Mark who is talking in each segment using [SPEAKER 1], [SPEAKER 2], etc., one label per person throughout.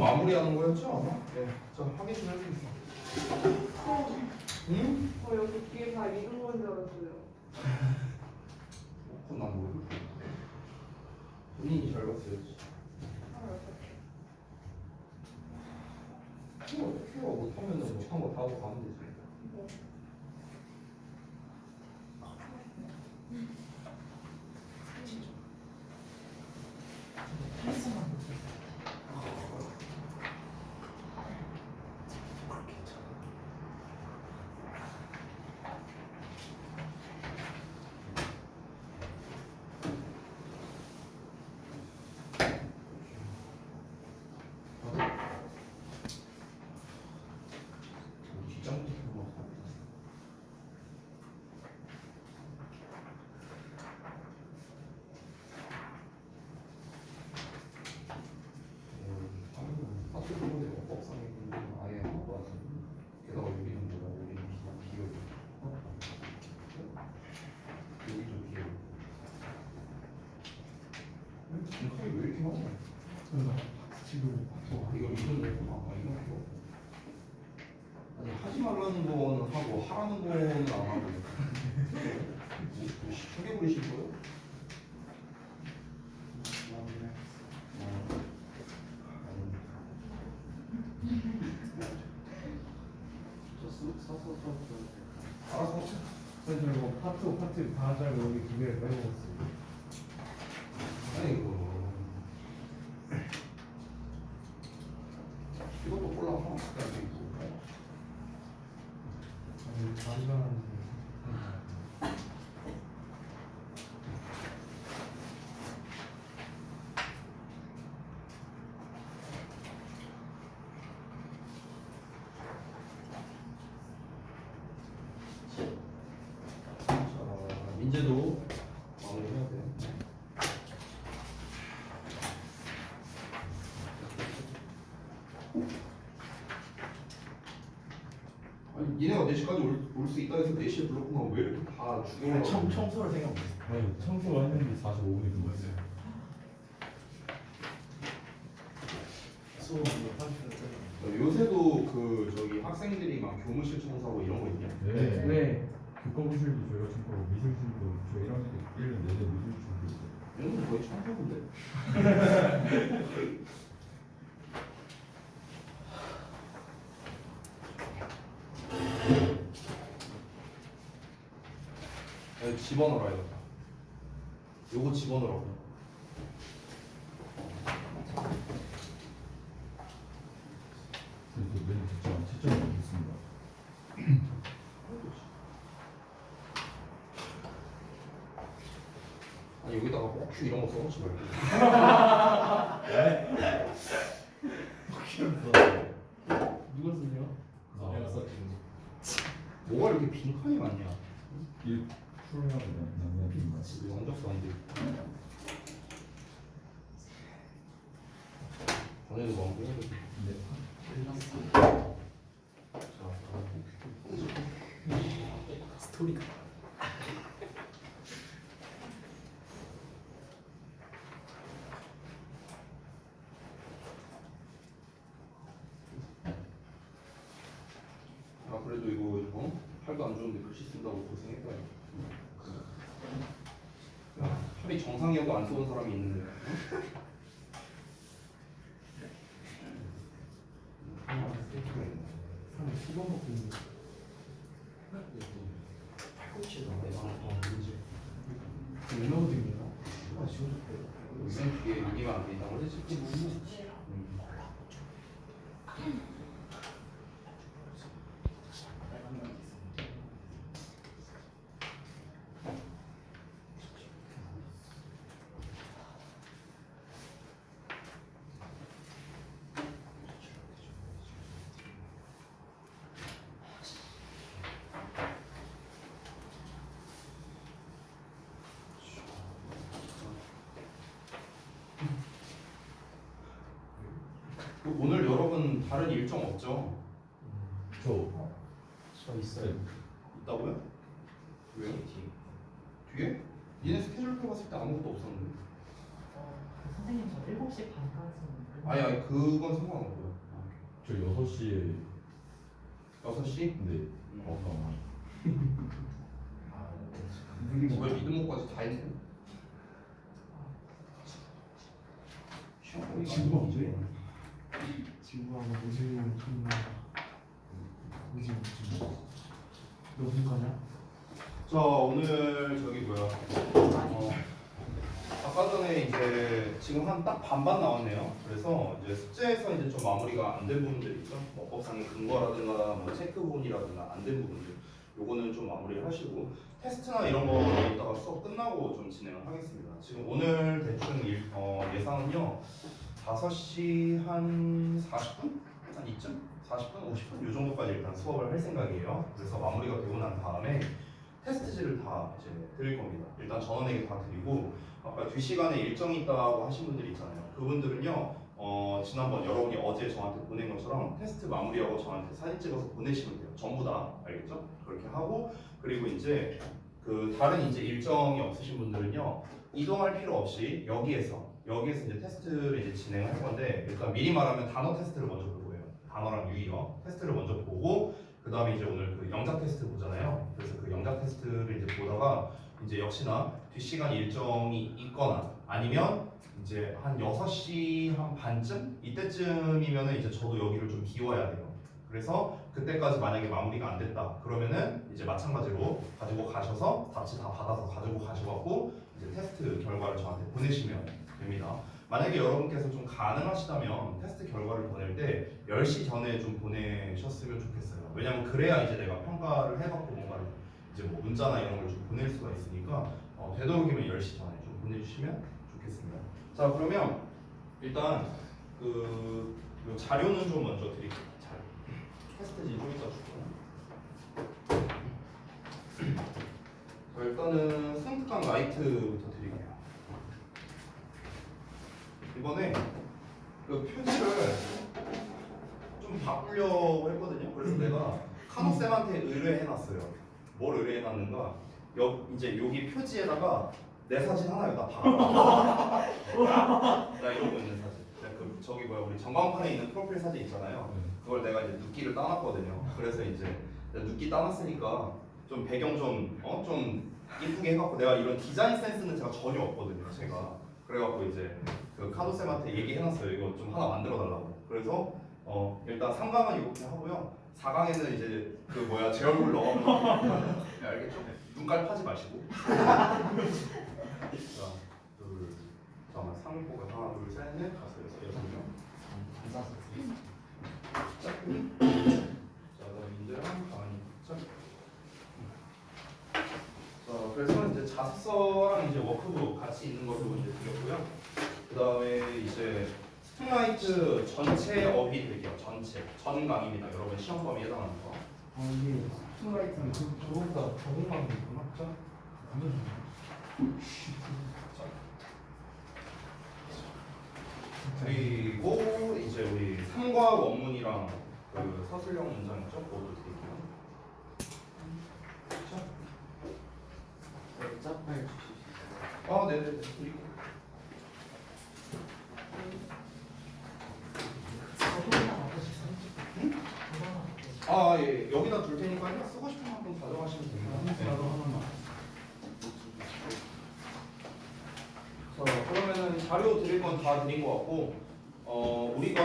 [SPEAKER 1] 마무리하는 거였죠 아마? 네. 자 확인 좀 해주겠어. 응?
[SPEAKER 2] 여기 뒤에 다 이런 건 줄 알았어요.
[SPEAKER 1] 그건 난 모르겠어. 본인이 잘 봤어야지. 그거 어떻게 해요? 못하면은 못한 거 다 하고 가면 되지. 이거 무슨 거구나. 이거 아니 하지 말라는 거는 하고 하라는 거는 안 하고 시켜게 부리실 거예요? 알아서
[SPEAKER 3] 그래서 이거 파트 다 하자고 여기 두 개를 빼먹었어요.
[SPEAKER 1] 아이고 이것도 골라 하나 갖다 있고
[SPEAKER 3] 아니 마지막은
[SPEAKER 1] 자 민재도 마무리해야 돼. 아니 니네가 4시까지 올 수 있다 해서 4시에 불렀구만. 왜 이렇게 다 죽여라.
[SPEAKER 4] 청소를 생각 못했어.
[SPEAKER 3] 아니 청소가 했는데 45분이 끝났어요.
[SPEAKER 4] 수업
[SPEAKER 1] 요새도 그 저기 학생들이 막 교무실 청소하고 이런 거 있냐?
[SPEAKER 3] 네.
[SPEAKER 4] 네.
[SPEAKER 3] 교과부실도 저희가 청소하고 미술실도 저희 1학년 때 1년 내내 미술실도 있어요.
[SPEAKER 1] 이런 거 거의 청소인데. 야, 집어넣어야겠다. 요거 집어넣으라고.
[SPEAKER 3] 그래서 맨 뒷장 채점을 하겠습니다.
[SPEAKER 1] 아니 여기다가 뻑큐 이런 거 써놓지 말고.
[SPEAKER 4] 누가 쓰냐?
[SPEAKER 3] 내가
[SPEAKER 4] 썼지.
[SPEAKER 1] 뭐가 이렇게 빈칸이 많냐?
[SPEAKER 3] 이 풀하고 남는
[SPEAKER 1] 이거 원적도 안 돼. 전에도 마무리해야겠다.
[SPEAKER 3] 네.
[SPEAKER 4] 스토리가.
[SPEAKER 1] 아 그래도 이거 팔도 안 좋은데 글씨 쓴다고 고생했다. 야, 팔이 정상이어도 안 쏘는 사람이 있는데.
[SPEAKER 4] 사람 수건 먹고 있는 거.
[SPEAKER 1] 팔꿈치가 내가 문제.
[SPEAKER 4] 올라오거든요. 아 지금
[SPEAKER 1] 맨 뒤에 여기만 안 된다고 그러지? 오늘 여러분 다른 일정 없죠?
[SPEAKER 4] 저 있어요.
[SPEAKER 1] 있다고요? 왜요? 뒤에? 얘네 스케줄 펴봤을 때 아무것도 없었는데.
[SPEAKER 5] 선생님 저 7시 반까지는
[SPEAKER 1] 아니 그건 상관없고요.
[SPEAKER 3] 저 6시에
[SPEAKER 1] 6시?
[SPEAKER 3] 네.
[SPEAKER 1] 왜 믿음목까지 다 했네?
[SPEAKER 4] 친구 언제? 친구하고 오징어 존나 오징어 너 무슨 거냐?
[SPEAKER 1] 자 오늘 저기 뭐야 아까 전에 이제 지금 한 딱 반반 나왔네요. 그래서 이제 숙제에서 이제 좀 마무리가 안 된 부분들 있죠. 뭐 법상의 근거라든가 뭐 체크 부분이라든가 안 된 부분들 요거는 좀 마무리를 하시고 테스트나 이런 거 이따가 수업 끝나고 좀 진행을 하겠습니다. 지금 오늘 대충 예상은요 5시 한 40분? 한 이쯤? 40분? 50분? 요 정도까지 일단 수업을 할 생각이에요. 그래서 마무리가 되고 난 다음에 테스트지를 다 이제 드릴 겁니다. 일단 전원에게 다 드리고 아까 뒷시간에 일정이 있다고 하신 분들 있잖아요. 그분들은요 지난번 여러분이 어제 저한테 보낸 것처럼 테스트 마무리하고 저한테 사진 찍어서 보내시면 돼요. 전부 다 알겠죠? 그렇게 하고 그리고 이제 그 다른 이제 일정이 없으신 분들은요 이동할 필요 없이 여기에서 이제 테스트를 이제 진행할 건데 일단 미리 말하면 단어 테스트를 먼저 볼 거예요. 단어랑 유의어 테스트를 먼저 보고 그 다음에 이제 오늘 그 영작 테스트 보잖아요. 그래서 그 영작 테스트를 이제 보다가 이제 역시나 뒷시간 일정이 있거나 아니면 이제 한 6시 한 반쯤 이때쯤이면은 이제 저도 여기를 좀 비워야 돼요. 그래서 그때까지 만약에 마무리가 안 됐다 그러면은 이제 마찬가지로 가지고 가셔서 답지 다 받아서 가지고 가셔갖고 이제 테스트 결과를 저한테 보내시면 됩니다. 만약에 여러분께서 좀 가능하시다면 테스트 결과를 보낼 때 10시 전에 좀 보내셨으면 좋겠어요. 왜냐면 그래야 이제 내가 평가를 해갖고 뭔가를 이제 뭐 문자나 이런 걸 좀 보낼 수가 있으니까 되도록이면 10시 전에 좀 보내주시면 좋겠습니다. 자 그러면 일단 그 자료는 좀 먼저 드릴게요. 자료. 테스트지 좀 이따 줄게요. 자 일단은 승특강 라이트부터 드릴게요. 이번에 그 표지를 좀 바꾸려고 했거든요. 그래서 내가 카노쌤한테 의뢰해놨어요. 뭘 의뢰해놨는가? 이제 여기 표지에다가 내 사진 하나 여기다 박아. 나 이러고 있는 사진. 그 저기 뭐야 우리 전광판에 있는 프로필 사진 있잖아요. 그걸 내가 이제 눕기를 따놨거든요. 그래서 이제 눕기 따놨으니까 좀 배경 좀 이쁘게 해갖고 내가 이런 디자인 센스는 제가 전혀 없거든요. 제가 그래갖고 이제 그 카도 쌤한테 얘기해놨어요. 이거 좀 하나 만들어 달라고. 그래서 일단 3강은 이렇게 하고요. 4강에는 이제 그 뭐야 제 얼굴 넣어. 네, 알겠죠? 눈깔 파지 마시고. 자, 잠깐만 상보가 하나, 둘, 셋, 넷, 다섯, 여섯, 6명. 자, 그다음 민재랑 가만히. 자, 그래서 이제 자습서랑 이제 워크북 같이 있는 것으로 이제 드렸고요. 그 다음에 이제 스팀라이트 전체 어휘 드릴게요. 전 강의입니다. 여러분 시험 범위에 해당하는 거.
[SPEAKER 4] 이게 스프라이트는 저거보다 적응하는 게 있구나. 자, 완전
[SPEAKER 1] 그리고 이제 우리 3과 원문이랑 그 서술형 문장 있죠? 그것도 드릴게요.
[SPEAKER 5] 짭할
[SPEAKER 1] 네네네. 드릴게요. 예. 여기다 둘 테니까요. 쓰고 싶은 만큼 가져가시면 됩니다.
[SPEAKER 4] 나도 하나만.
[SPEAKER 1] 자, 그러면은 자료 드릴 건 다 드린 것 같고, 우리가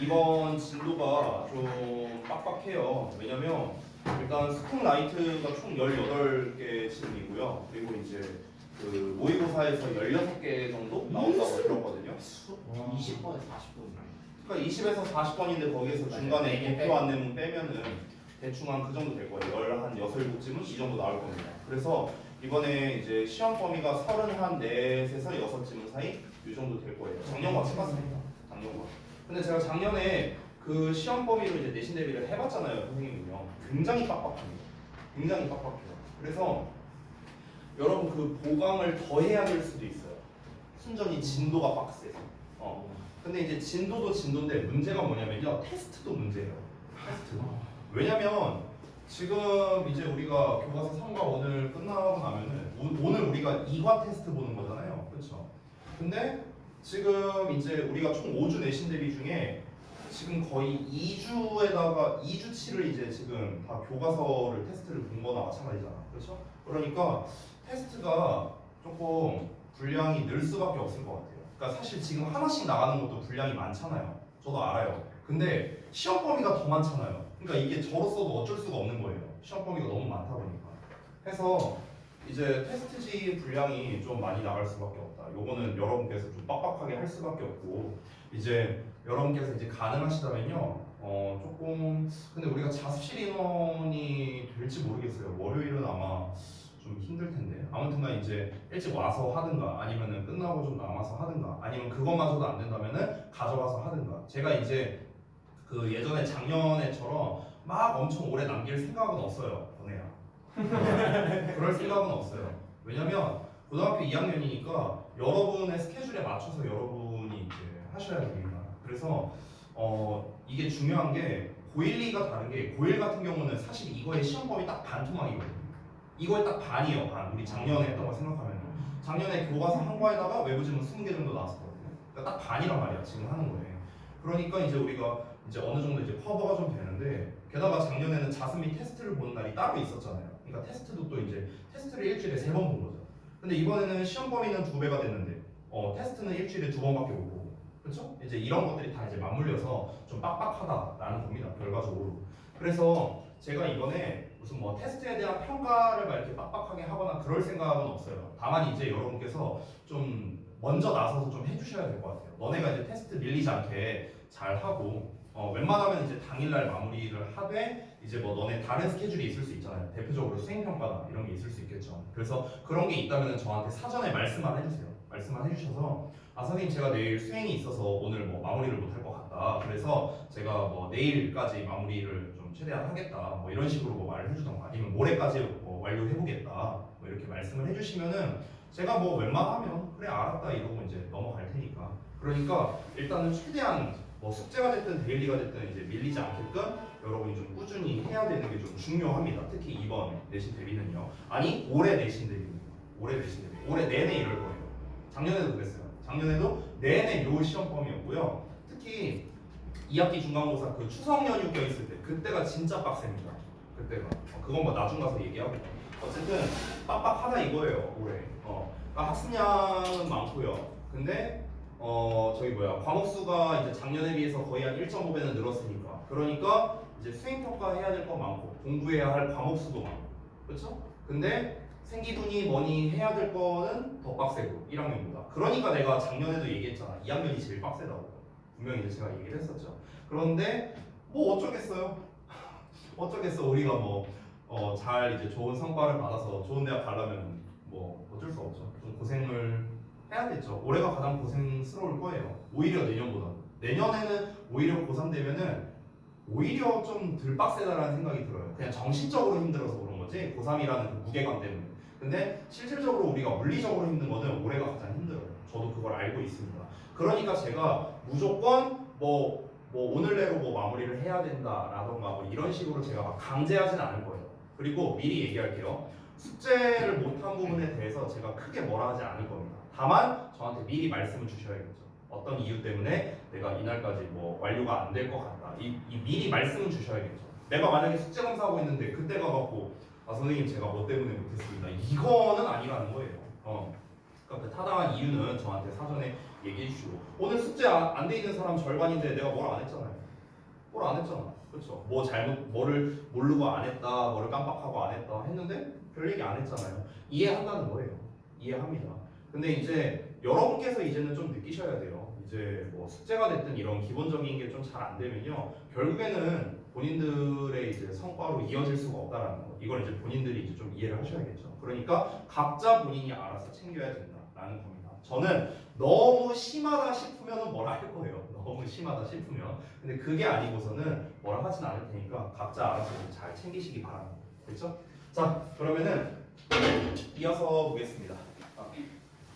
[SPEAKER 1] 이번 진도가 좀 빡빡해요. 왜냐면 일단 스쿨라이트가 총 18개 진이고요. 그리고 이제 그 모의고사에서 16개 정도 나온다고 들었거든요.
[SPEAKER 5] 20번에 40번.
[SPEAKER 1] 그러니까 20에서 40번인데 거기에서 중간에 도표 안내문 빼면은 대충 한 그 정도 될 거예요. 한 6~7쯤은 이 정도 나올 겁니다. 그래서 이번에 이제 시험 범위가 34에서 6쯤 사이 이 정도 될 거예요. 작년과 똑같습니다. 작년과. 근데 제가 작년에 그 시험 범위로 이제 내신 대비를 해봤잖아요, 선생님은요. 굉장히 빡빡합니다. 굉장히 빡빡해요. 그래서 여러분 그 보강을 더 해야 될 수도 있어요. 순전히 진도가 빡세서. 근데 이제 진도도 진도인데 문제가 뭐냐면요. 테스트도 문제예요. 테스트. 왜냐면 지금 이제 우리가 교과서 3과 오늘 끝나고 나면은 오늘 우리가 2과 테스트 보는 거잖아요. 그렇죠? 근데 지금 이제 우리가 총 5주 내신 대비 중에 지금 거의 2주치를 이제 지금 다 교과서를 테스트를 본 거나 마찬가지잖아. 그렇죠? 그러니까 테스트가 조금 분량이 늘 수밖에 없을 것 같아요. 그러니까 사실 지금 하나씩 나가는 것도 분량이 많잖아요. 저도 알아요. 근데 시험 범위가 더 많잖아요. 그러니까 이게 저로서도 어쩔 수가 없는 거예요. 시험 범위가 너무 많다 보니까. 해서 이제 테스트지 분량이 좀 많이 나갈 수밖에 없다. 요거는 여러분께서 좀 빡빡하게 할 수밖에 없고, 이제 여러분께서 이제 가능하시다면요. 조금 근데 우리가 자습실 인원이 될지 모르겠어요. 월요일은 아마 좀 힘들 텐데. 아무튼간 이제 일찍 와서 하든가 아니면은 끝나고 좀 남아서 하든가 아니면 그것마저도 안 된다면은 가져가서 하든가. 제가 이제 그 예전에 작년에처럼 막 엄청 오래 남길 생각은 없어요. 보내야. 그럴 생각은 없어요. 왜냐면 고등학교 2학년이니까 여러분의 스케줄에 맞춰서 여러분이 이제 하셔야 됩니다. 그래서 이게 중요한 게 고1, 2가 다른 게 고1 같은 경우는 사실 이거의 시험 범위 딱 반토막이거든요. 이거에 딱 반이에요. 반. 우리 작년에 했던 거 생각하면 작년에 교과서 한 과에다가 외부 지문 20개 정도 나왔었거든요. 그러니까 딱 반이란 말이야. 지금 하는 거에. 그러니까 이제 우리가 이제 어느 정도 이제 커버가 좀 되는데, 게다가 작년에는 자습 및 테스트를 보는 날이 따로 있었잖아요. 그러니까 테스트도 또 이제 테스트를 일주일에 3번 본 거죠. 근데 이번에는 시험 범위는 2배가 됐는데 테스트는 일주일에 2번밖에 못 보고, 그렇죠? 이제 이런 것들이 다 이제 맞물려서 좀 빡빡하다라는 겁니다. 결과적으로. 그래서 제가 이번에 무슨 뭐 테스트에 대한 평가를 막 이렇게 빡빡하게 하거나 그럴 생각은 없어요. 다만 이제 여러분께서 좀 먼저 나서서 좀 해주셔야 될 것 같아요. 너네가 이제 테스트 밀리지 않게 잘 하고, 웬만하면 이제 당일날 마무리를 하되, 이제 뭐 너네 다른 스케줄이 있을 수 있잖아요. 대표적으로 수행평가나 이런 게 있을 수 있겠죠. 그래서 그런 게 있다면 저한테 사전에 말씀만 해주세요. 말씀만 해주셔서, 아 선생님 제가 내일 수행이 있어서 오늘 뭐 마무리를 못할 것 같다. 그래서 제가 뭐 내일까지 마무리를 좀 최대한 하겠다. 뭐 이런 식으로 뭐 말을 해주던가, 아니면 모레까지 뭐 완료해보겠다. 뭐 이렇게 말씀을 해주시면은 제가 뭐 웬만하면 그래 알았다 이러고 이제 넘어갈 테니까. 그러니까 일단은 최대한 뭐 숙제가 됐든 데일리가 됐든 이제 밀리지 않게끔 여러분이 좀 꾸준히 해야 되는 게 좀 중요합니다. 특히 이번 내신 대비는요. 아니 올해 내신 대비는요. 올해 내신 대비. 올해 내내 이럴 거예요. 작년에도 그랬어요. 작년에도 내내 요 시험 범위였고요. 특히 2학기 중간고사 그 추석 연휴 껴있을 때 그때가 진짜 빡셉니다. 그때가. 그건 뭐 나중 가서 얘기하고. 어쨌든 빡빡하다 이거예요. 올해. 그러니까 학습량은 많고요. 근데 저기 뭐야 과목 수가 이제 작년에 비해서 거의 한 1.5배는 늘었으니까, 그러니까 이제 수행평가 해야 될 거 많고 공부해야 할 과목 수도 많고, 그렇죠? 근데 생기분이 뭐니 해야 될 거는 더 빡세고 1학년보다. 그러니까 내가 작년에도 얘기했잖아. 2학년이 제일 빡세다고. 분명히 이제 제가 얘기를 했었죠. 그런데 뭐 어쩌겠어요. 어쩌겠어. 우리가 뭐 잘 이제 좋은 성과를 받아서 좋은 대학 가려면 뭐 어쩔 수 없죠. 좀 고생을 해야겠죠. 올해가 가장 고생스러울 거예요. 오히려 내년보다. 내년에는 오히려 고3 되면은 오히려 좀 덜 빡세다라는 생각이 들어요. 그냥 정신적으로 힘들어서 그런 거지 고3이라는 그 무게감 때문에. 근데 실질적으로 우리가 물리적으로 힘든 거는 올해가 가장 힘들어요. 저도 그걸 알고 있습니다. 그러니까 제가 무조건 뭐 오늘 내로 뭐 마무리를 해야 된다라던가 뭐 이런 식으로 제가 막 강제하진 않을 거예요. 그리고 미리 얘기할게요. 숙제를 못한 부분에 대해서 제가 크게 뭐라 하지 않을 겁니다. 다만 저한테 미리 말씀을 주셔야겠죠. 어떤 이유 때문에 내가 이날까지 뭐 완료가 안 될 것 같다. 이 미리 말씀을 주셔야겠죠. 내가 만약에 숙제 검사하고 있는데 그때 가갖고 아 선생님 제가 뭐 때문에 못했습니다. 이거는 아니라는 거예요. 그러니까 그 타당한 이유는 저한테 사전에 얘기해 주시고, 오늘 숙제 안 돼 있는 사람 절반인데 내가 뭘 안 했잖아요. 뭘 안 했잖아. 그렇죠? 뭐 잘못 뭐를 모르고 안 했다, 뭐를 깜빡하고 안 했다 했는데 별 얘기 안 했잖아요. 이해한다는 거예요. 이해합니다. 근데 이제 여러분께서 이제는 좀 느끼셔야 돼요. 이제 뭐 숙제가 됐든 이런 기본적인 게 좀 잘 안 되면요, 결국에는 본인들의 이제 성과로 이어질 수가 없다라는 거. 이걸 이제 본인들이 이제 좀 이해를 하셔야겠죠. 그러니까 각자 본인이 알아서 챙겨야 된다라는 겁니다. 저는 너무 심하다 싶으면 뭐라 할 거예요. 너무 심하다 싶으면. 근데 그게 아니고서는 뭐라 하진 않을 테니까 각자 알아서 잘 챙기시기 바랍니다. 됐죠? 자, 그러면은 이어서 보겠습니다.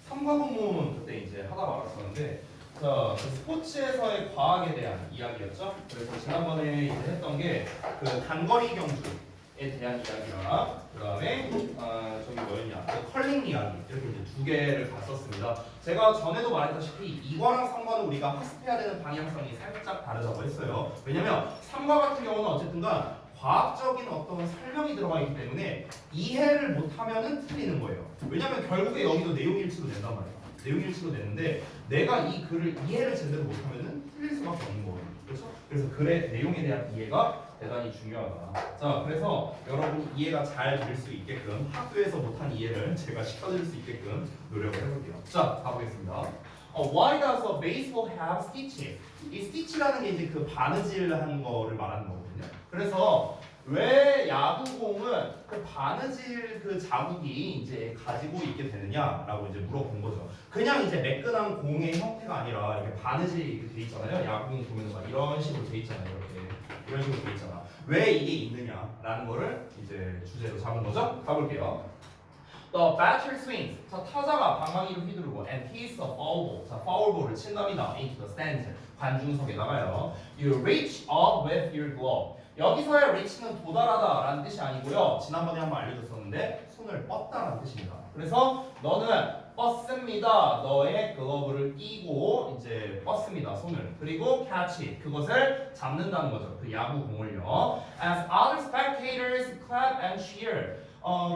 [SPEAKER 1] 3과목은 그때 이제 하다 말았었는데, 자, 그 스포츠에서의 과학에 대한 이야기였죠. 그래서 지난번에 이제 했던 게 그 단거리 경주에 대한 이야기랑 그다음에 저기 뭐였냐? 컬링 이야기 이렇게 이제 두 개를 봤었습니다. 제가 전에도 말했다시피 2과랑 3과는 우리가 학습해야 되는 방향성이 살짝 다르다고 했어요. 왜냐면 3과 같은 경우는 어쨌든가 과학적인 어떤 설명이 들어가 있기 때문에 이해를 못하면은 틀리는 거예요. 왜냐면 결국에 여기도 내용 일치도 된단 말이야. 내용 일치도 되는데 내가 이 글을 이해를 제대로 못하면은 틀릴 수밖에 없는 거예요. 그렇죠? 그래서 글의 내용에 대한 이해가 대단히 중요하다. 자, 그래서 여러분 이해가 잘 될 수 있게끔 학교에서 못한 이해를 제가 시켜드릴 수 있게끔 노력을 해볼게요. 자, 가보겠습니다. Why does a baseball have stitches? 이 stitch라는 게 이제 그 바느질한 거를 말하는 거거든요. 그래서 왜 야구공은 그 바느질 그 자국이 이제 가지고 있게 되느냐라고 이제 물어본 거죠. 그냥 이제 매끈한 공의 형태가 아니라 이렇게 바느질이 이렇게 돼 있잖아요. 야구공 보면 막 이런 식으로 돼 있잖아요. 이런 식으로 돼 있잖아. 왜 이게 있느냐라는 거를 이제 주제로 잡은 거죠. 가볼게요. The batter swings. 자, 타자가 방망이를 휘두르고 and hits a foul ball. 자, foul ball을 친답니다. Into the stands. 관중석에다가요. You reach up with your glove. 여기서의 reach는 도달하다라는 뜻이 아니고요. 지난번에 한번 알려줬었는데 손을 뻗다라는 뜻입니다. 그래서 너는 뻗습니다. 너의 글러브를 끼고 이제 뻗습니다. 손을. 그리고 catch it. 그것을 잡는다는 거죠. 그 야구 공을요. As other spectators clap and cheer.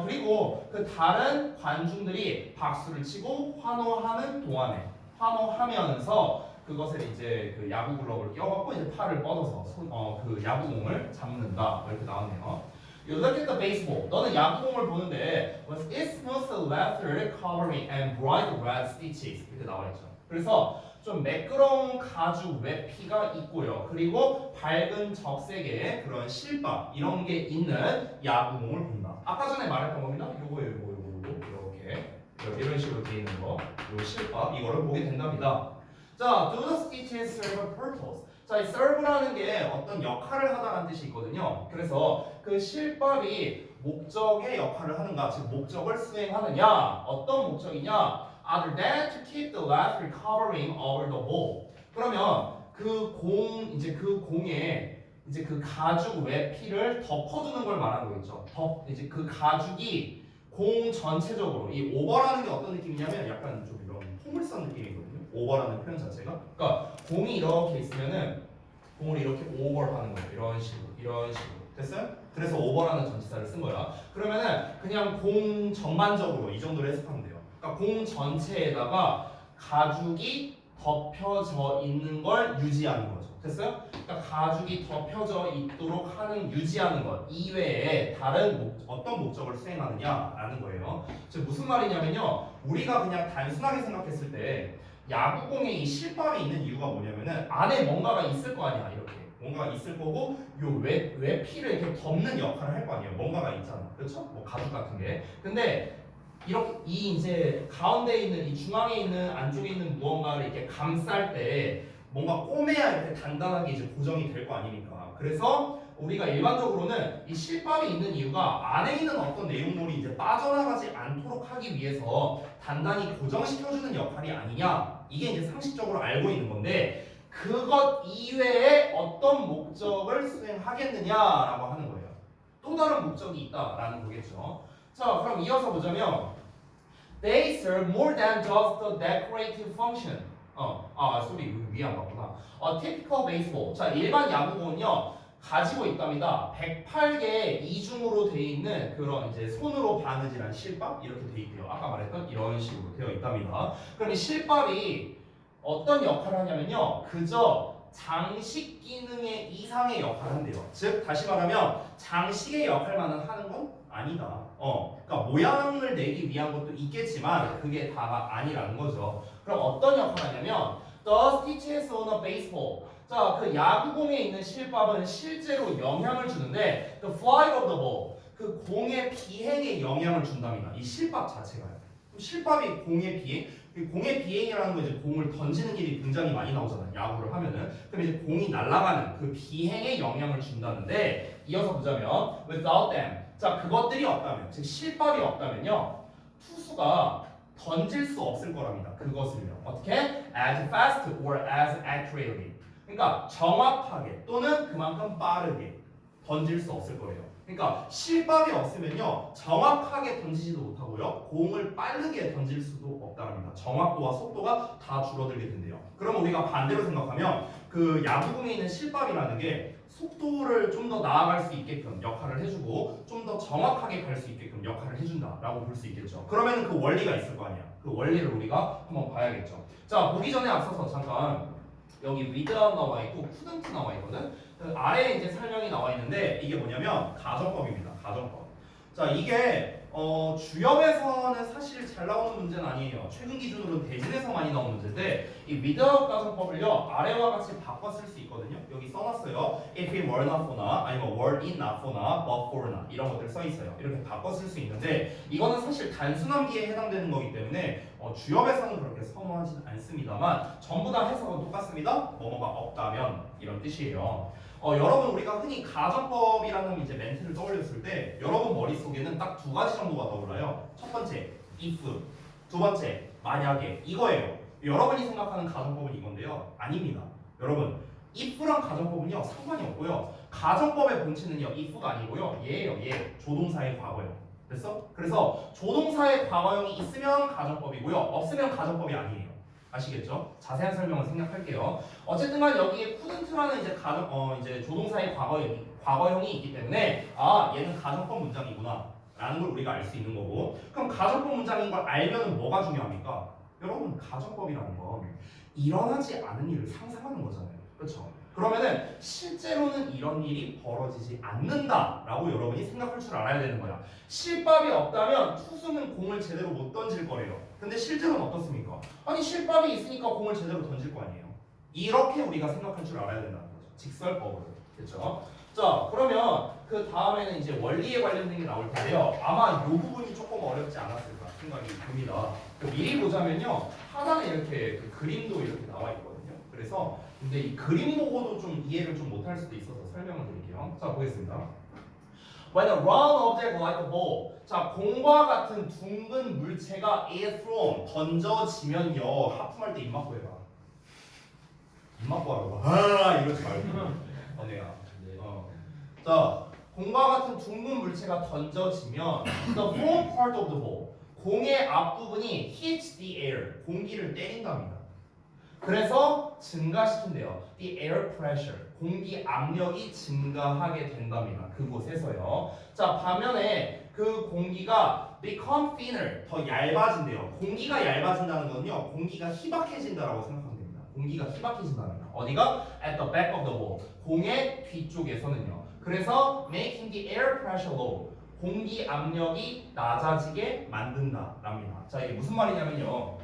[SPEAKER 1] 그리고 그 다른 관중들이 박수를 치고 환호하는 동안에 환호하면서 그것을 이제 그 야구 글러브를 껴갖고 이제 팔을 뻗어서 그 야구공을 잡는다 이렇게 나왔네요. You look at the baseball. 너는 야구공을 보는데 with its smooth leather covering and bright red stitches 이렇게 나와 있죠. 그래서 좀 매끄러운 가죽 외피가 있고요. 그리고 밝은 적색의 그런 실밥 이런 게 있는 야구공을 본다. 아까 전에 말했던 겁니다. 요거 이렇게 이런 식으로 돼 있는 거, 요 실밥 이거를 보게 된답니다. 자, do the stitches serve a purpose? 자, 이 serve라는 게 어떤 역할을 하다라는 뜻이 있거든요. 그래서 그 실밥이 목적의 역할을 하는가, 즉 목적을 수행하느냐, 어떤 목적이냐? Other than to keep the leather covering over the ball. 그러면 그 공에 이제 그 가죽 외피를 덮어두는 걸 말하는 거겠죠. 이제 그 가죽이 공 전체적으로 이 오버라는 게 어떤 느낌이냐면 약간 좀 이런 포물선 느낌이거든요. 오버라는 표현 자체가. 그러니까 공이 이렇게 있으면은 공을 이렇게 오버하는 거예요. 이런 식으로. 됐어요? 그래서 오버라는 전치사를 쓴 거야. 그러면은 그냥 공 전반적으로 이 정도로 해석하면 돼요. 그러니까 공 전체에다가 가죽이 덮여져 있는 걸 유지하는 거죠. 됐어요? 그러니까 가죽이 덮여져 있도록 하는 유지하는 것 이외에 다른 어떤 목적을 수행하느냐라는 거예요. 즉 무슨 말이냐면요. 우리가 그냥 단순하게 생각했을 때 야구공에 이 실밥이 있는 이유가 뭐냐면은 안에 뭔가가 있을 거 아니야. 이렇게 뭔가가 있을 거고 요 외피를 이렇게 덮는 역할을 할 거 아니에요. 뭔가가 있잖아. 그렇죠? 뭐 가죽 같은 게. 근데 이렇게 이 이제 가운데 있는 이 중앙에 있는 안쪽에 있는 무언가를 이렇게 감쌀 때 뭔가 꼬매야 이렇게 단단하게 이제 고정이 될 거 아닙니까? 그래서 우리가 일반적으로는 이 실밥이 있는 이유가 안에 있는 어떤 내용물이 이제 빠져나가지 않도록 하기 위해서 단단히 고정시켜주는 역할이 아니냐, 이게 이제 상식적으로 알고 있는 건데 그것 이외에 어떤 목적을 수행하겠느냐라고 하는 거예요. 또 다른 목적이 있다라는 거겠죠. 자, 그럼 이어서 보자면 They serve more than just the decorative function. 소리 위에 안 봤구나. Typical baseball. 자, 일반 야구공은요 가지고 있답니다. 108개의 이중으로 돼 있는 그런 이제 손으로 바느질한 실밥 이렇게 돼 있고요. 아까 말했던 이런 식으로 되어 있답니다. 그럼 이 실밥이 어떤 역할을 하냐면요, 그저 장식 기능의 이상의 역할을 한대요. 즉 다시 말하면 장식의 역할만은 하는 건 아니다. 그러니까 모양을 내기 위한 것도 있겠지만 그게 다가 아니라는 거죠. 그럼 어떤 역할을 하냐면 The stitches on a baseball. 자, 그 야구공에 있는 실밥은 실제로 영향을 주는데 the flight of the ball. 그 공의 비행에 영향을 준답니다. 이 실밥 자체가요. 실밥이 공의 비행, 공의 비행이라는 건 이제 공을 던지는 일이 굉장히 많이 나오잖아요. 야구를 하면은. 그럼 이제 공이 날아가는 그 비행에 영향을 준다는데 이어서 보자면 without them. 자, 그것들이 없다면, 즉 실밥이 없다면요, 투수가 던질 수 없을 거랍니다. 그것을요. 어떻게? As fast or as accurately. 그러니까 정확하게 또는 그만큼 빠르게 던질 수 없을 거예요. 그러니까 실밥이 없으면요 정확하게 던지지도 못하고요 공을 빠르게 던질 수도 없다랍니다. 정확도와 속도가 다 줄어들게 된대요. 그럼 우리가 반대로 생각하면 그 야구공에 있는 실밥이라는 게 속도를 좀 더 나아갈 수 있게끔 역할을 해주고 좀 더 정확하게 갈 수 있게끔 역할을 해준다라고 볼 수 있겠죠. 그러면 그 원리가 있을 거 아니야. 그 원리를 우리가 한번 봐야겠죠. 자 보기 전에 앞서서 잠깐 여기 without 나와 있고 couldn't 나와 있거든. 그 아래에 이제 설명이 나와 있는데 이게 뭐냐면 가정법입니다. 가정법. 자 이게 주역에서는 사실 잘 나오는 문제는 아니에요. 최근 기준으로는 대진에서 많이 나오는 문제인데 이 without 가정법을요 아래와 같이 바꿔 쓸 수 있거든요. 여기 써놨어요. if it were not for나 아니면 were it not for나 but for나 이런 것들 써 있어요. 이렇게 바꿔 쓸 수 있는데 이거는 사실 단순함기에 해당되는 거기 때문에 주역에서는 그렇게 선호하진 않습니다만 전부 다 해석은 똑같습니다. 뭐뭐가 없다면 이런 뜻이에요. 여러분 우리가 흔히 가정법이라는 이제 멘트를 떠올렸을 때 여러분 머릿속에는 딱 두 가지 정도가 떠올라요. 첫 번째 if, 두 번째 만약에 이거예요. 여러분이 생각하는 가정법은 이건데요. 아닙니다. 여러분 if랑 가정법은요 상관이 없고요. 가정법의 본체는요 if가 아니고요 얘예요. 얘 조동사의 과거요. 됐어? 그래서 조동사의 과거형이 있으면 가정법이고요. 없으면 가정법이 아니에요. 아시겠죠? 자세한 설명은 생략할게요. 어쨌든간 여기에 couldn't라는 이제 이제 조동사의 과거형이 있기 때문에 얘는 가정법 문장이구나 라는 걸 우리가 알 수 있는 거고. 그럼 가정법 문장인 걸 알면은 뭐가 중요합니까? 여러분 가정법이라는 건 일어나지 않은 일을 상상하는 거잖아요. 그렇죠? 그러면은 실제로는 이런 일이 벌어지지 않는다라고 여러분이 생각할 줄 알아야 되는 거야. 실밥이 없다면 투수는 공을 제대로 못 던질 거래요. 근데 실제로는 어떻습니까? 아니 실밥이 있으니까 공을 제대로 던질 거 아니에요. 이렇게 우리가 생각할 줄 알아야 된다는 거죠. 직설법으로. 그렇죠? 자 그러면 그 다음에는 이제 원리에 관련된 게 나올 텐데요. 아마 이 부분이 조금 어렵지 않았을까 생각이 듭니다. 미리 보자면요 하단에 이렇게 그 그림도 이렇게 나와 있거든요. 그래서 근데 이 그림 보고도 좀 이해를 좀 못할 수도 있어서 설명을 드릴게요. 자 보겠습니다. When a round object like a ball, 자 공과 같은 둥근 물체가 is thrown 던져지면요 하품할 때 입 막고 해봐. 입 막고 하라고. 이러지 말고. 내가. 자 공과 같은 둥근 물체가 던져지면 the front part of the ball, 공의 앞부분이 hits the air, 공기를 때린답니다. 그래서 증가시킨대요. The air pressure, 공기 압력이 증가하게 된답니다. 그곳에서요. 자 반면에 그 공기가 become thinner, 더 얇아진대요. 공기가 얇아진다는 건요 공기가 희박해진다라고 생각하면 됩니다. 공기가 희박해진답니다. 어디가? At the back of the ball, 공의 뒤쪽에서는요. 그래서 making the air pressure low, 공기 압력이 낮아지게 만든다랍니다. 자 이게 무슨 말이냐면요.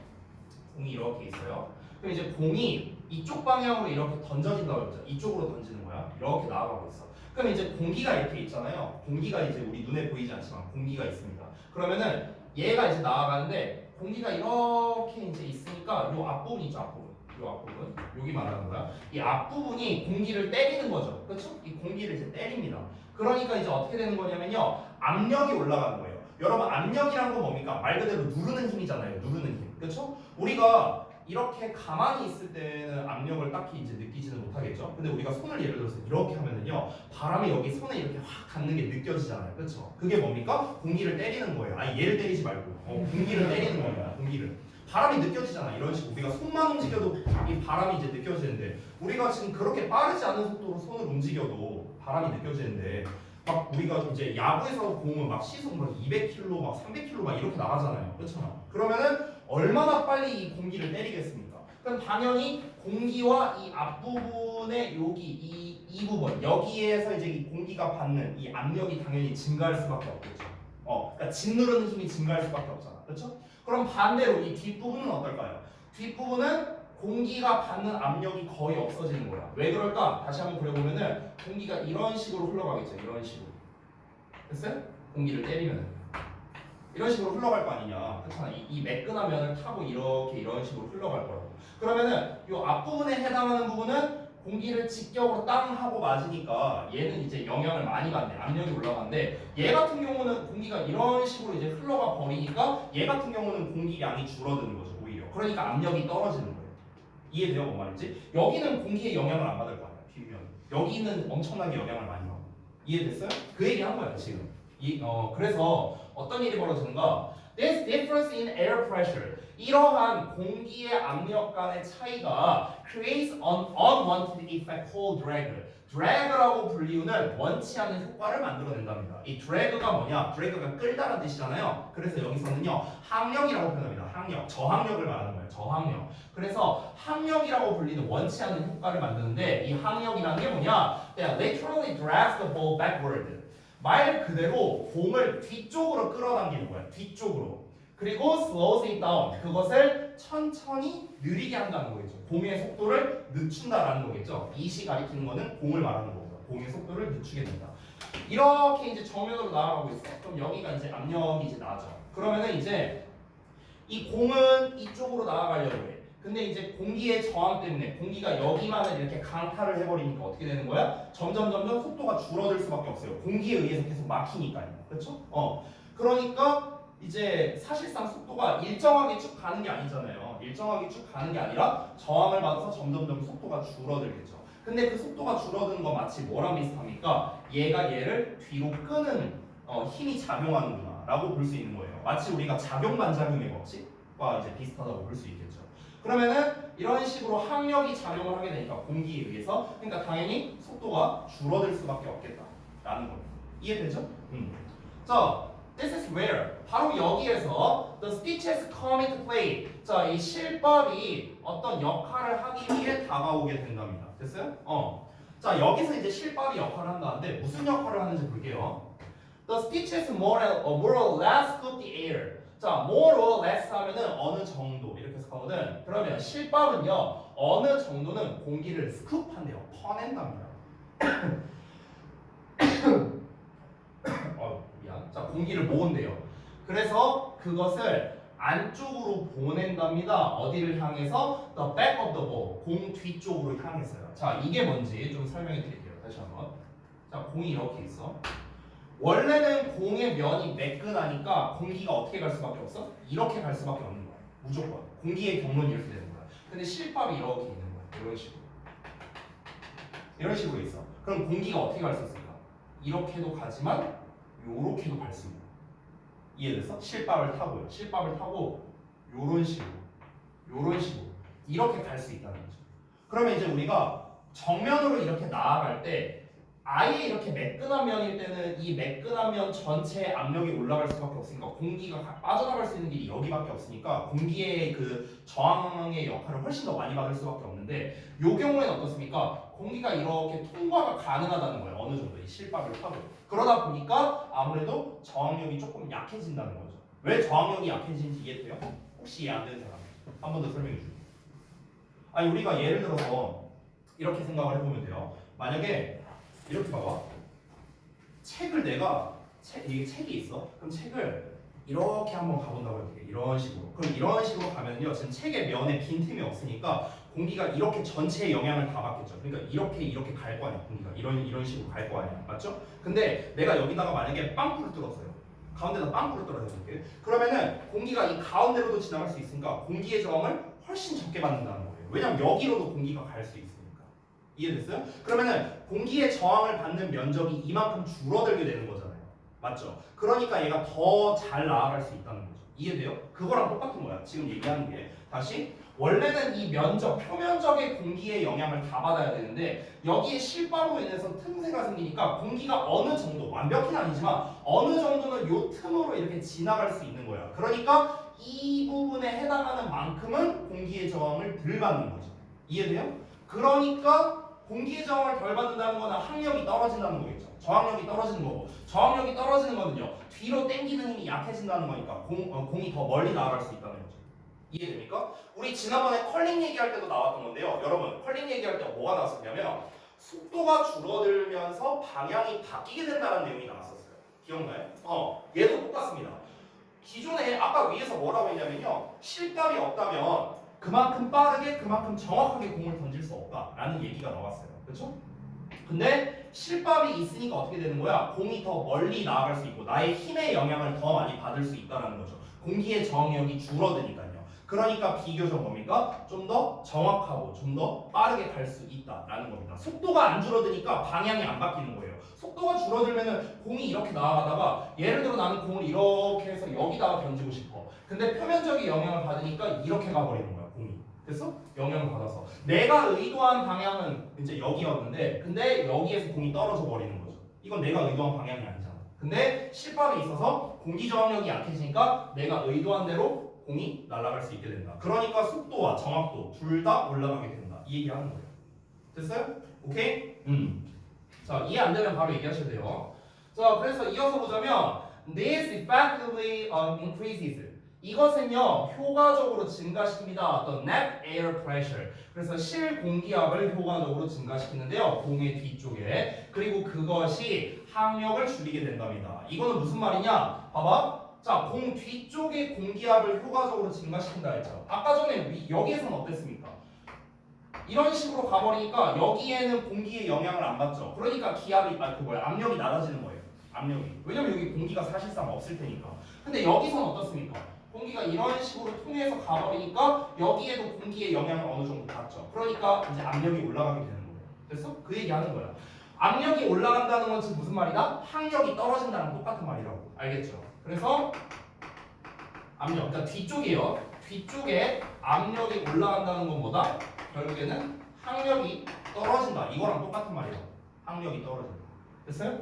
[SPEAKER 1] 공이 이렇게 있어요. 그럼 이제 공이 이쪽 방향으로 이렇게 던져진다고 했죠. 이쪽으로 던지는 거야. 이렇게 나아가고 있어. 그럼 이제 공기가 이렇게 있잖아요. 공기가 이제 우리 눈에 보이지 않지만 공기가 있습니다. 그러면은 얘가 이제 나아가는데 공기가 이렇게 이제 있으니까 요 앞부분 있죠. 앞부분. 요 앞부분. 여기 말하는 거야. 이 앞부분이 공기를 때리는 거죠. 그렇죠? 이 공기를 이제 때립니다. 그러니까 이제 어떻게 되는 거냐면요. 압력이 올라가는 거예요. 여러분 압력이란 건 뭡니까? 말 그대로 누르는 힘이잖아요. 누르는 힘. 그렇죠? 우리가 이렇게 가만히 있을 때는 압력을 딱히 이제 느끼지는 못하겠죠. 근데 우리가 손을 예를 들어서 이렇게 하면은요 바람이 여기 손에 이렇게 확 닿는 게 느껴지잖아요. 그렇죠? 그게 뭡니까? 공기를 때리는 거예요. 아니 얘를 때리지 말고 공기를 때리는 겁니다. 공기를. 바람이 느껴지잖아. 이런 식으로 우리가 손만 움직여도 이 바람이 이제 느껴지는데 우리가 지금 그렇게 빠르지 않은 속도로 손을 움직여도 바람이 느껴지는데 막 우리가 이제 야구에서 공을 막 시속 막 200km 막 300km 막 이렇게 나가잖아요. 그렇잖아. 그러면은 얼마나 빨리 이 공기를 때리겠습니까? 그럼 당연히 공기와 이 앞부분의 여기 이 부분 여기에서 이제 이 공기가 받는 이 압력이 당연히 증가할 수밖에 없겠죠. 그러니까 짓누르는 힘이 증가할 수밖에 없잖아. 그렇죠? 그럼 반대로 이 뒷부분은 어떨까요? 뒷부분은 공기가 받는 압력이 거의 없어지는 거야. 왜 그럴까? 다시 한번 그려보면은 공기가 이런 식으로 흘러가겠죠. 이런 식으로. 됐어요? 공기를 때리면 이런 식으로 흘러갈 거 아니냐. 그렇잖아. 이 매끈한 면을 타고 이렇게 이런 식으로 흘러갈 거라고. 그러면은 이 앞부분에 해당하는 부분은 공기를 직격으로 땅 하고 맞으니까 얘는 이제 영향을 많이 받네. 압력이 올라가는데 얘 같은 경우는 공기가 이런 식으로 이제 흘러가 버리니까 얘 같은 경우는 공기량이 줄어드는 거죠. 오히려. 그러니까 압력이 떨어지는 거예요. 이해돼요? 뭔 말인지? 여기는 공기의 영향을 안 받을 거 아니야. 비면 여기는 엄청나게 영향을 많이 받고 이해됐어요? 그 얘기 한 거야 지금. 그래서 어떤 일이 벌어지는가? This difference in air pressure, 이러한 공기의 압력 간의 차이가 creates an unwanted effect called drag. drag라고 불리우는 원치 않는 효과를 만들어낸답니다. 이 drag가 뭐냐? drag가 끌다라는 뜻이잖아요. 그래서 여기서는요 항력이라고 표현합니다. 항력, 저항력을 말하는 거예요. 저항력. 그래서 항력이라고 불리는 원치 않는 효과를 만드는데 이 항력이라는 게 뭐냐? That literally drags the ball backward. 말 그대로 공을 뒤쪽으로 끌어당기는 거야. 뒤쪽으로. 그리고 slows it down. 그것을 천천히 느리게 한다는 거겠죠. 공의 속도를 늦춘다라는 거겠죠. 이시 가리키는 거는 공을 말하는 거고요. 공의 속도를 늦추게 된다. 이렇게 이제 정면으로 나아가고 있어. 그럼 여기가 이제 압력이 이제 나죠. 그러면은 이제 이 공은 이쪽으로 나아가려고 해. 근데 이제 공기의 저항 때문에 공기가 여기만을 이렇게 강타를 해버리니까 어떻게 되는 거야? 점점 속도가 줄어들 수밖에 없어요. 공기에 의해서 계속 막히니까요. 그렇죠? 그러니까 이제 사실상 속도가 일정하게 쭉 가는 게 아니잖아요. 일정하게 쭉 가는 게 아니라 저항을 받아서 점점 속도가 줄어들겠죠. 근데 그 속도가 줄어드는 건 마치 뭐랑 비슷합니까? 얘가 얘를 뒤로 끄는 힘이 작용하는구나 라고 볼 수 있는 거예요. 마치 우리가 작용 반작용의 법칙과 이제 비슷하다고 볼 수 있겠죠. 그러면은 이런 식으로 항력이 작용을 하게 되니까 공기에 의해서, 그러니까 당연히 속도가 줄어들 수밖에 없겠다라는 거예요. 이해되죠? 자, this is where 바로 여기에서 the stitches come into play. 자, 이 실밥이 어떤 역할을 하기 위해 다가오게 된답니다. 됐어요? 자, 여기서 이제 실밥이 역할을 한다는데 무슨 역할을 하는지 볼게요. The stitches more or less scoop the air. 자, more or less 하면은 어느 정도 이렇게 해석하거든. 그러면 실밥은요 어느 정도는 공기를 스쿱한대요. 퍼낸답니다. 미안. 자, 공기를 모은대요. 그래서 그것을 안쪽으로 보낸답니다. 어디를 향해서? The back of the ball. 공 뒤쪽으로 향해서요. 자, 이게 뭔지 좀 설명해 드릴게요. 다시 한번. 자, 공이 이렇게 있어. 원래는 공의 면이 매끈하니까 공기가 어떻게 갈 수밖에 없어? 이렇게 갈 수밖에 없는 거야. 무조건. 공기의 경로는 이렇게 되는 거야. 근데 실밥이 이렇게 있는 거야. 이런 식으로. 이런 식으로 있어. 그럼 공기가 어떻게 갈 수 있을까? 이렇게도 가지만 요렇게도 갈 수 있는 거야. 이해됐어? 실밥을 타고요. 실밥을 타고 요런 식으로. 이렇게 갈 수 있다는 거죠. 그러면 이제 우리가 정면으로 이렇게 나아갈 때 아예 이렇게 매끈한 면일 때는 이 매끈한 면 전체에 압력이 올라갈 수밖에 없으니까 공기가 빠져나갈 수 있는 길이 여기밖에 없으니까 공기의 그 저항의 역할을 훨씬 더 많이 받을 수밖에 없는데 이 경우에는 어떻습니까? 공기가 이렇게 통과가 가능하다는 거예요. 어느 정도 이 실밥을 타고. 그러다 보니까 아무래도 저항력이 조금 약해진다는 거죠. 왜 저항력이 약해지는지 이해돼요? 혹시 이해 안 되는 사람 한 번 더 설명해 줄게요. 아니 우리가 예를 들어서 이렇게 생각을 해보면 돼요. 만약에 이렇게 봐봐. 책을 이게 책이 있어. 그럼 책을 이렇게 한번 가본다고 해볼게. 이런 식으로. 그럼 이런 식으로 가면요. 지금 책의 면에 빈틈이 없으니까 공기가 이렇게 전체의 영향을 다 받겠죠. 그러니까 이렇게 갈 거 아니야. 공기가 이런 식으로 갈 거 아니야. 맞죠? 근데 내가 여기다가 만약에 빵꾸를 뚫었어요. 가운데다 빵꾸를 뚫어야 볼게. 그러면은 공기가 이 가운데로도 지나갈 수 있으니까 공기의 저항을 훨씬 적게 받는다는 거예요. 왜냐면 여기로도 공기가 갈 수 있으니까. 이해됐어요? 그러면은 공기의 저항을 받는 면적이 이만큼 줄어들게 되는 거잖아요. 맞죠? 그러니까 얘가 더 잘 나아갈 수 있다는 거죠. 이해돼요? 그거랑 똑같은 거야. 지금 얘기하는 게. 다시 원래는 이 면적, 표면적의 공기의 영향을 다 받아야 되는데 여기에 실밥으로 인해서 틈새가 생기니까 공기가 어느 정도, 완벽히는 아니지만 어느 정도는 요 틈으로 이렇게 지나갈 수 있는 거야. 그러니까 이 부분에 해당하는 만큼은 공기의 저항을 덜 받는 거죠. 이해돼요? 그러니까 공기의 저항을 덜 받는다는 거는 항력이 떨어진다는 거겠죠. 저항력이 떨어지는 거고, 저항력이 떨어지는 거는요 뒤로 당기는 힘이 약해진다는 거니까 공이 더 멀리 나아갈 수 있다는 거죠. 이해됩니까? 우리 지난번에 컬링 얘기할 때도 나왔던 건데요. 여러분 컬링 얘기할 때 뭐가 나왔었냐면 속도가 줄어들면서 방향이 바뀌게 된다는 내용이 나왔었어요. 기억나요? 얘도 똑같습니다. 기존에 아까 위에서 뭐라고 했냐면요, 실밥이 없다면 그만큼 빠르게 그만큼 정확하게 공을 던질 수 없다라는 얘기가 나왔어요. 그렇죠? 근데 실밥이 있으니까 어떻게 되는 거야? 공이 더 멀리 나아갈 수 있고 나의 힘의 영향을 더 많이 받을 수 있다는 거죠. 공기의 저항력이 줄어드니까요. 그러니까 비교적 뭡니까? 좀 더 정확하고 좀 더 빠르게 갈 수 있다라는 겁니다. 속도가 안 줄어드니까 방향이 안 바뀌는 거예요. 속도가 줄어들면은 공이 이렇게 나아가다가 예를 들어 나는 공을 이렇게 해서 여기다가 던지고 싶어. 근데 표면적인 영향을 받으니까 이렇게 가버리는 거야 공이. 됐어? 영향을 받아서 내가 의도한 방향은 이제 여기였는데 근데 여기에서 공이 떨어져 버리는 거죠. 이건 내가 의도한 방향이 아니잖아. 근데 실밥에 있어서 공기 저항력이 약해지니까 내가 의도한 대로 공이 날아갈 수 있게 된다. 그러니까 속도와 정확도 둘 다 올라가게 된다. 이 얘기하는 거예요. 됐어요? 오케이? 자, 이해 안 되면 바로 얘기하셔도 돼요. 자, 그래서 이어서 보자면 this effectively increases 이것은요 효과적으로 증가시킵니다. 어떤 net air pressure. 그래서 실공기압을 효과적으로 증가시키는데요. 공의 뒤쪽에. 그리고 그것이 항력을 줄이게 된답니다. 이거는 무슨 말이냐? 봐봐. 자, 공 뒤쪽의 공기압을 효과적으로 증가시킨다 했죠. 아까 전에 여기에서는 어땠습니까? 이런 식으로 가버리니까 여기에는 공기의 영향을 안 받죠. 그러니까 압력이 낮아지는 거예요. 압력이. 왜냐면 여기 공기가 사실상 없을 테니까. 근데 여기서는 어떻습니까? 공기가 이런 식으로 통해서 가버리니까 여기에도 공기의 영향을 어느 정도 받죠. 그러니까 이제 압력이 올라가게 되는 거예요. 됐어? 그 얘기하는 거야. 압력이 올라간다는 건 지금 무슨 말이다? 항력이 떨어진다는 똑같은 말이라고. 알겠죠? 그래서 압력, 그러니까 뒤쪽이에요. 뒤쪽에 압력이 올라간다는 건 뭐다? 결국에는 항력이 떨어진다. 이거랑 똑같은 말이라고. 항력이 떨어진다. 됐어요?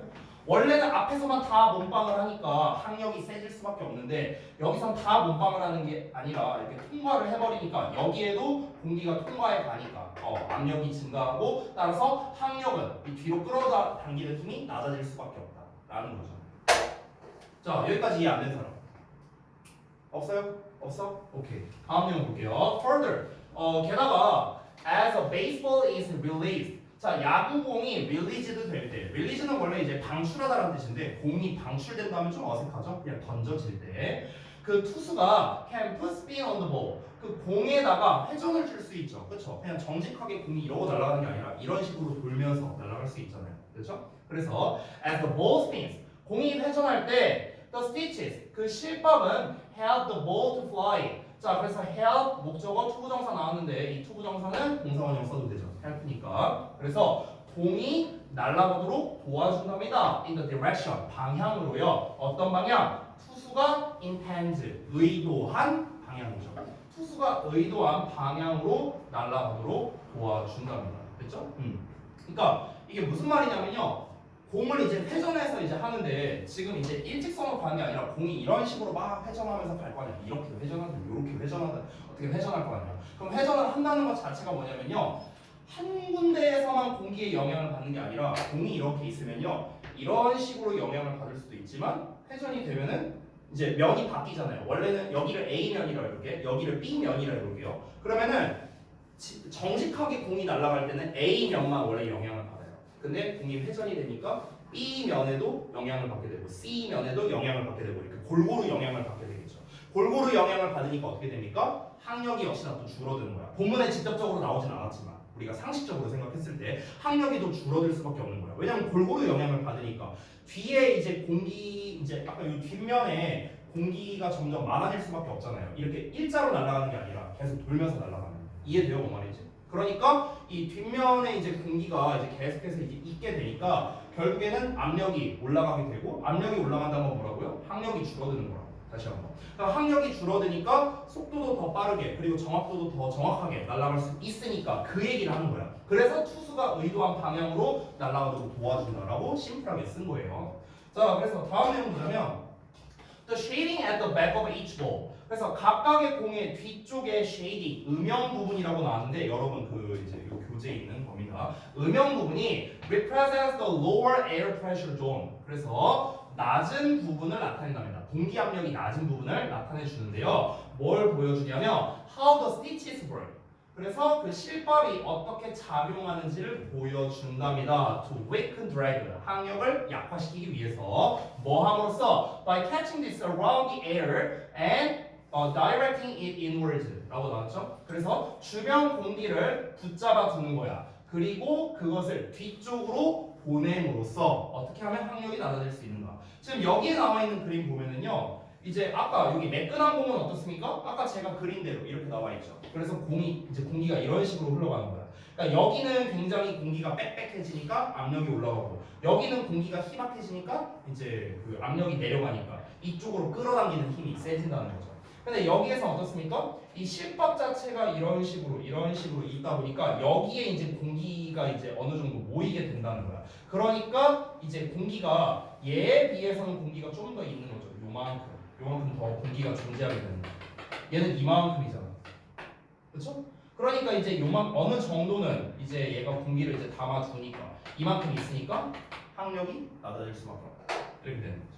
[SPEAKER 1] 원래는 앞에서만 다 몸빵을 하니까 항력이 세질 수밖에 없는데 여기선 다 몸빵을 하는 게 아니라 이렇게 통과를 해버리니까 여기에도 공기가 통과해 가니까 압력이 증가하고 따라서 항력은 이 뒤로 끌어당기는 힘이 낮아질 수밖에 없다라는 거죠. 자, 여기까지 이해 안 된 사람 없어요? 없어? 오케이. 다음 내용 볼게요. Further, 게다가 as a baseball is released 자, 야구공이 released 될 때, release는 원래 이제 방출하다라는 뜻인데 공이 방출된다면 좀 어색하죠? 그냥 던져질 때, 그 투수가 can put spin on the ball, 그 공에다가 회전을 줄 수 있죠, 그렇죠? 그냥 정직하게 공이 이러고 날아가는 게 아니라 이런 식으로 돌면서 날아갈 수 있잖아요, 그렇죠? 그래서 as the ball spins, 공이 회전할 때 the stitches, 그 실밥은 help the ball to fly. 자, 그래서 help 목적어 투부정사 나왔는데 이 투부정사는 동사원형 써도 되죠. help니까. 그래서 공이 날아가도록 도와준답니다. in the direction, 방향으로요. 어떤 방향? 투수가 intends, 의도한 방향이죠. 투수가 의도한 방향으로 날아가도록 도와준답니다. 됐죠? 그러니까 이게 무슨 말이냐면요. 공을 이제 회전해서 이제 하는데 지금 이제 일직선으로 가는 게 아니라 공이 이런 식으로 막 회전하면서 갈 거 아니야. 이렇게도 회전하든 이렇게 회전하든 어떻게 회전할 거 아니야. 그럼 회전을 한다는 것 자체가 뭐냐면요. 한 군데에서만 공기의 영향을 받는 게 아니라 공이 이렇게 있으면요. 이런 식으로 영향을 받을 수도 있지만 회전이 되면은 이제 면이 바뀌잖아요. 원래는 여기를 A면이라 이렇게 여기를 B면이라 이렇게요. 그러면은 정직하게 공이 날아갈 때는 A면만 원래 영향을 받아요. 근데 공이 회전이 되니까 B면에도 영향을 받게 되고 C면에도 영향을 받게 되고 이렇게 골고루 영향을 받게 되겠죠. 골고루 영향을 받으니까 어떻게 됩니까? 항력이 역시나 또 줄어드는 거야. 본문에 직접적으로 나오진 않았지만 우리가 상식적으로 생각했을 때 항력이 더 줄어들 수밖에 없는 거야. 왜냐면 골고루 영향을 받으니까 뒤에 이제 공기 이제 아까 이 뒷면에 공기가 점점 많아질 수밖에 없잖아요. 이렇게 일자로 날아가는 게 아니라 계속 돌면서 날아가는. 이해돼요, 뭔 말인지? 그러니까 이 뒷면에 이제 공기가 이제 계속해서 이제 있게 되니까 결국에는 압력이 올라가게 되고 압력이 올라간다는 건 뭐라고요? 항력이 줄어드는 거라고. 다시 한번. 그러니까 항력이 줄어드니까 속도도 더 빠르게 그리고 정확도도 더 정확하게 날아갈 수 있으니까 그 얘기를 하는 거야. 그래서 투수가 의도한 방향으로 날아가도록 도와준다라고 심플하게 쓴 거예요. 자, 그래서 다음 내용 보자면 The shading at the back of each ball. 그래서 각각의 공의 뒤쪽에 shading, 음영 부분이라고 나왔는데 여러분 그 이제 이 교재에 있는 겁니다. 음영 부분이 represents the lower air pressure zone. 그래서 낮은 부분을 나타낸답니다. 공기 압력이 낮은 부분을 나타내 주는데요. 뭘 보여주냐면 how the stitches work. 그래서 그 실밥이 어떻게 작용하는지를 보여준답니다. To weaken drag, 항력을 약화시키기 위해서 뭐 함으로써 by catching this around the air and directing it inwards 라고 나왔죠. 그래서 주변 공기를 붙잡아 두는 거야. 그리고 그것을 뒤쪽으로 보냄으로써 어떻게 하면 항력이 낮아질 수 있는가. 지금 여기에 나와 있는 그림 보면은요. 이제 아까 여기 매끈한 공은 어떻습니까? 아까 제가 그린 대로 이렇게 나와 있죠. 그래서 공기가 이런 식으로 흘러가는 거야. 그러니까 여기는 굉장히 공기가 빽빽해지니까 압력이 올라가고 여기는 공기가 희박해지니까 이제 그 압력이 내려가니까 이쪽으로 끌어당기는 힘이 세진다는 거죠. 근데 여기에서 어떻습니까? 이 실밥 자체가 이런 식으로 있다 보니까 여기에 이제 공기가 이제 어느 정도 모이게 된다는 거야. 그러니까 이제 공기가 얘에 비해서는 공기가 좀 더 있는 거죠. 요만큼 더 공기가 존재하게 되는 거야. 얘는 이만큼이잖아. 그렇죠? 그러니까 이제 어느 정도는 이제 얘가 공기를 이제 담아주니까 이만큼 있으니까 항력이 낮아질 수밖에 없다. 이렇게 되는 거죠.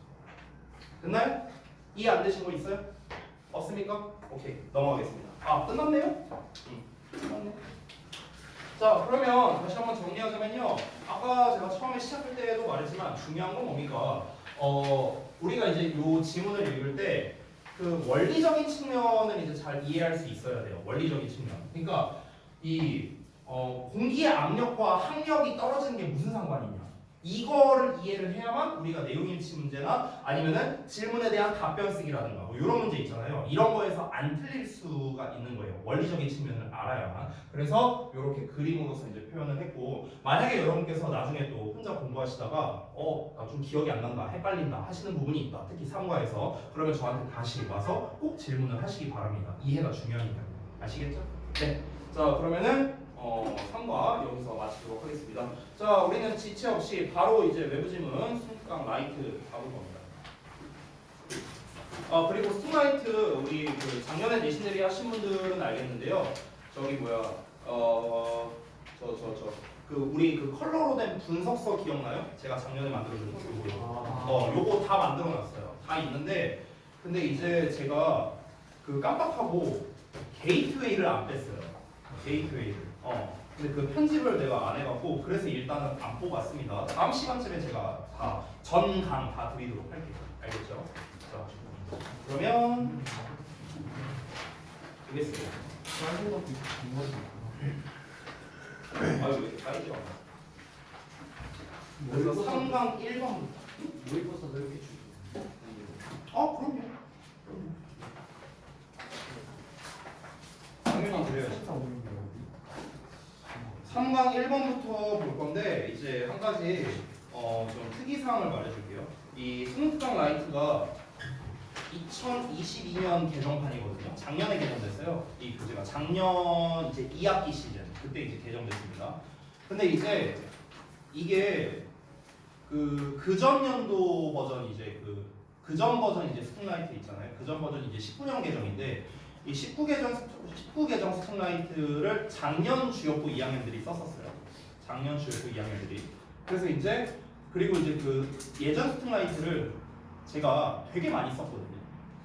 [SPEAKER 1] 됐나요? 이해 안 되신 거 있어요? 없습니까? 오케이, 넘어가겠습니다. 아, 끝났네요? 끝났네. 자, 그러면 다시 한번 정리하자면요. 아까 제가 처음에 시작할 때도 말했지만 중요한 건 뭡니까? 우리가 이제 요 지문을 읽을 때 그 원리적인 측면을 이제 잘 이해할 수 있어야 돼요. 원리적인 측면. 그러니까 이 공기의 압력과 항력이 떨어지는 게 무슨 상관이냐? 이거를 이해를 해야만 우리가 내용 일치 문제나 아니면은 질문에 대한 답변 쓰기라든가 뭐 이런 문제 있잖아요. 이런 거에서 안 틀릴 수가 있는 거예요. 원리적인 측면을 알아야만. 그래서 이렇게 그림으로서 이제 표현을 했고, 만약에 여러분께서 나중에 또 혼자 공부하시다가 나 좀 기억이 안 난다, 헷갈린다 하시는 부분이 있다. 특히 3과에서 그러면 저한테 다시 와서 꼭 질문을 하시기 바랍니다. 이해가 중요하니까. 아시겠죠? 네. 자, 그러면은 3과 여기서 마치도록 하겠습니다. 자, 우리는 지체 없이 바로 이제 외부 지문 승강 라이트 가볼 겁니다. 그리고 스팅라이트 우리 그 작년에 내신들이 하신 분들은 알겠는데요. 저기 뭐야 그 우리 그 컬러로 된 분석서 기억나요? 제가 작년에 만들어준 요거 요거 다 만들어놨어요. 다 있는데 근데 이제 제가 그 깜빡하고 게이트웨이를 안 뺐어요. 게이트웨이를. 근데 그 편집을 내가 안 해갖고 그래서 일단은 안 뽑았습니다. 다음 시간쯤에 제가 다 전강 다 드리도록 할게요. 알겠죠? 자, 그러면 되겠습니다.
[SPEAKER 4] 짧은 것도 있고 긴 것도 있고.
[SPEAKER 1] 아유 왜 이렇게 사이즈가 많아? 그래서 3강 1번.
[SPEAKER 4] 모의고사도 이렇게 주고.
[SPEAKER 1] 그럼요. 당연히 그래요.
[SPEAKER 4] 진짜 어려운 게
[SPEAKER 1] 3강 1번부터 볼 건데 이제 한 가지 좀 특이사항을 말해줄게요. 이 승강 라이트가 2022년 개정판이거든요. 작년에 개정됐어요. 이 교재가 작년 이제 2학기 시즌 그때 이제 개정됐습니다. 근데 이제 이게 그전 연도 버전 이제 그전 버전 이제 스팅라이트 있잖아요. 그전 버전 이제 19년 개정인데 이 19개정 스팅라이트를 작년 주역부 2학년들이 썼었어요. 작년 주역부 2학년들이. 그래서 이제 그리고 이제 그 예전 스팅라이트를 제가 되게 많이 썼거든요.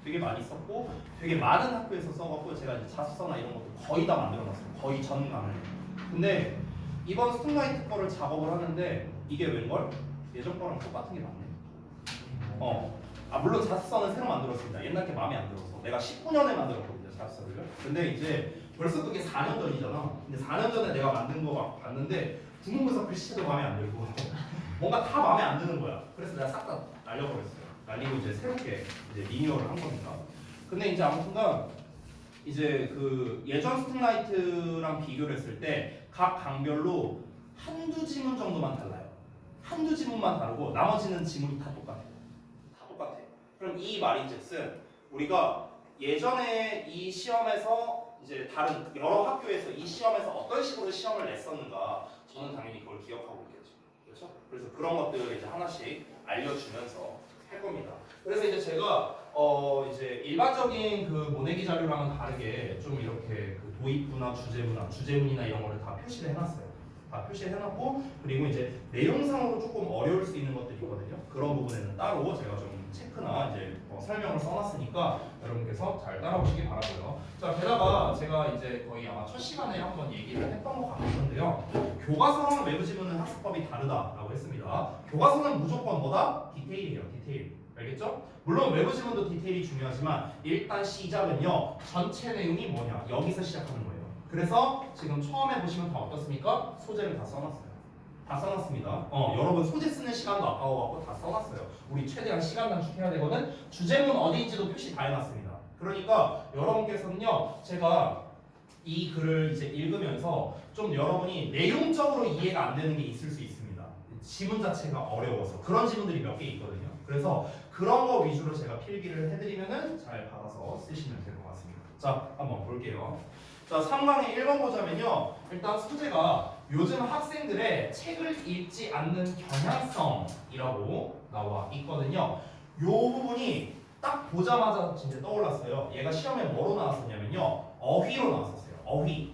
[SPEAKER 1] 되게 많이 썼고 되게 많은 학교에서 써갖고 제가 이제 자습서나 이런 것도 거의 다 만들어놨어요. 거의 전강을. 근데 이번 스팅라이트 거를 작업을 하는데 이게 웬걸? 예전 거랑 똑같은 게 많네. 물론 자습서는 새로 만들었습니다. 옛날 게 마음에 안 들어서. 내가 19년에 만들었거든요, 자습서를. 근데 이제 벌써 그게 4년 전이잖아. 근데 4년 전에 내가 만든 거 봤는데 국문고사 글씨도 마음에 안 들고 뭔가 다 마음에 안 드는 거야. 그래서 내가 싹 다 날려버렸어요. 날리고 이제 새롭게 이제 리뉴얼을 한 겁니다. 근데 이제 아무튼간 이제 그 예전 스팅라이트랑 비교를 했을 때 각 강별로 한두 지문 정도만 달라요. 한두 지문만 다르고 나머지는 지문이 다 똑같아요. 다 똑같아. 그럼 이 말인즉슨 우리가 예전에 이 시험에서 이제 다른 여러 학교에서 이 시험에서 어떤 식으로 시험을 냈었는가 저는 당연히 그걸 기억하고 있겠죠. 그렇죠? 그래서 그런 것들을 이제 하나씩 알려주면서 할 겁니다. 그래서 이제 제가 이제 일반적인 그 모내기 자료랑은 다르게 좀 이렇게 그 도입부나 주제문이나 이런 거를 다 표시를 해놨어요. 다 표시해놨고 그리고 이제 내용상으로 조금 어려울 수 있는 것들이 있거든요. 그런 부분에는 따로 제가 좀 체크나 이제 설명을 써놨으니까 여러분께서 잘 따라오시기 바라고요. 자, 게다가 제가 이제 거의 아마 첫 시간에 한번 얘기를 했던 것 같은데요. 교과서랑 외부 지문은 학습법이 다르다라고 했습니다. 교과서는 무조건 뭐다? 디테일이에요. 디테일. 알겠죠? 물론 외부 지문도 디테일이 중요하지만 일단 시작은요. 전체 내용이 뭐냐? 여기서 시작하는 거예요. 그래서 지금 처음에 보시면 다 어떻습니까? 소재를 다 써놨어요. 다 써놨습니다. 여러분 소재 쓰는 시간도 아까워갖고 다 써놨어요. 우리 최대한 시간 단축해야 되거든. 주제문 어디인지도 표시 다 해놨습니다. 그러니까 여러분께서는요, 제가 이 글을 이제 읽으면서 좀 여러분이 내용적으로 이해가 안 되는 게 있을 수 있습니다. 지문 자체가 어려워서 그런 지문들이 몇 개 있거든요. 그래서 그런 거 위주로 제가 필기를 해드리면은 잘 받아서 쓰시면 될 것 같습니다. 자, 한번 볼게요. 자, 3강의 1번 보자면요. 일단 소재가 요즘 학생들의 책을 읽지 않는 경향성이라고 나와 있거든요. 요 부분이 딱 보자마자 진짜 떠올랐어요. 얘가 시험에 뭐로 나왔었냐면요. 어휘로 나왔었어요. 어휘.